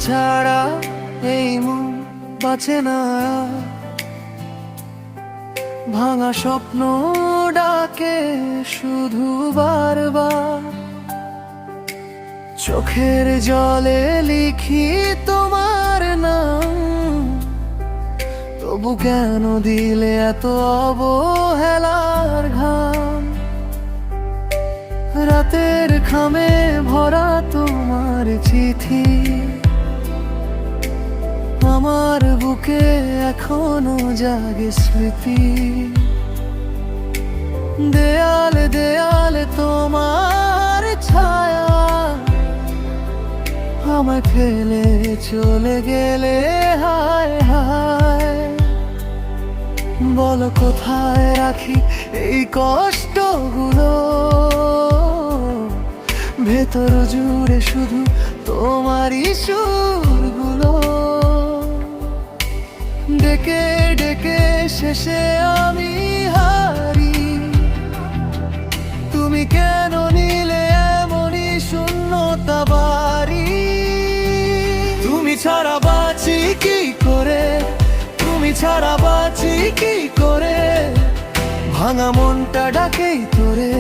ছাড়া এই মন বাঁচে না। ভাঙা স্বপ্ন ডাকে শুধু বারবার, চোখের জলে লিখি তোমার নাম। তবু কেন দিলে এত অবহেলার ঘাম? রাতের খামে ভরা তোমার চিঠি আমার বুকে এখনো জাগে স্মৃতি। দেয়ালে দেয়ালে তোমার ছায়া, আমায় ফেলে চলে গেলে হায় হায়। বলো কোথায় রাখি এই কষ্টগুলো, ভেতর জুড়ে শুধু তোমারই সুরগুলো। ডেকে ডেকে শেষে আমি হারি, তুমি কেন নিলে এমনই শূন্যতা বাড়ি? তুমি ছাড়া বাঁচি কি করে, তুমি ছাড়া বাঁচি কি করে? ভাঙা মনটা ডাকেই তোরে,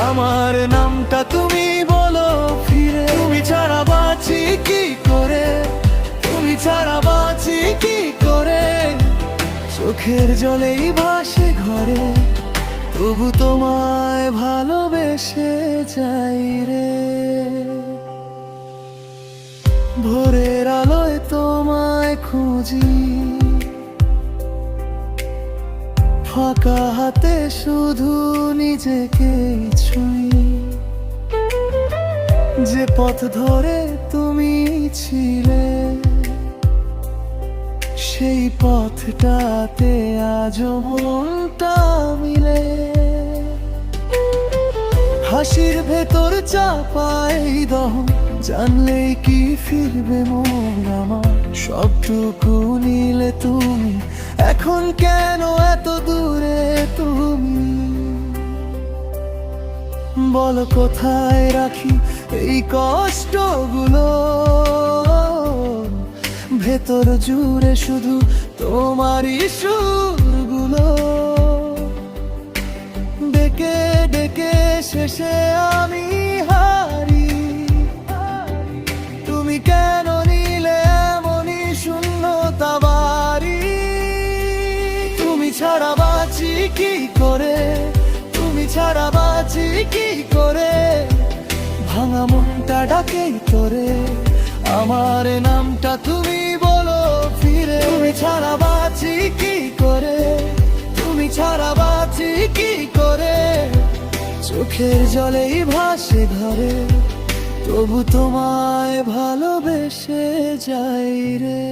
আমার নামটা তুমি বলো ফিরে। তুমি ছাড়া বাঁচি কি করে, তুমি ছাড়া বাঁচি কি করে? চোখের জলেই ভাসে ঘরে, তবু তোমায় ভালোবেসে যাই রে। ভোরের আলোয় তোমায় খুঁজি, ফাঁকা হাতে শুধু নিজেকে ছুঁই। যে পথ ধরে তুমি ছিলে, সেই পথটাতে আজও মনটা মিলে। হাসির ভেতর চাপাই দহন, জানলেই কি ফিরবে মন আমার? সবটুকু নিলে তুমি, এখন কেন এত দূরে তুমি? বলো কোথায় রাখি এই কষ্টগুলো, ভেতর জুড়ে শুধু তোমারই সুরগুলো। ডেকে ডেকে শেষে আমি হারি, তুমি কেন নিলে এমনই শূন্যতা বাড়ি? তুমি ছাড়া বাঁচি কি করে, তুমি ছাড়া বাঁচি কি করে? ভাঙা মনটা ডাকেই তোরে, আমার নামটা তুমি বলো ফিরে। তুমি ছাড়া বাঁচি কি করে, তুমি ছাড়া বাঁচি কি করে? চোখের জলেই ভাসে ঘরে, তবু তোমায় ভালোবেসে যাই রে।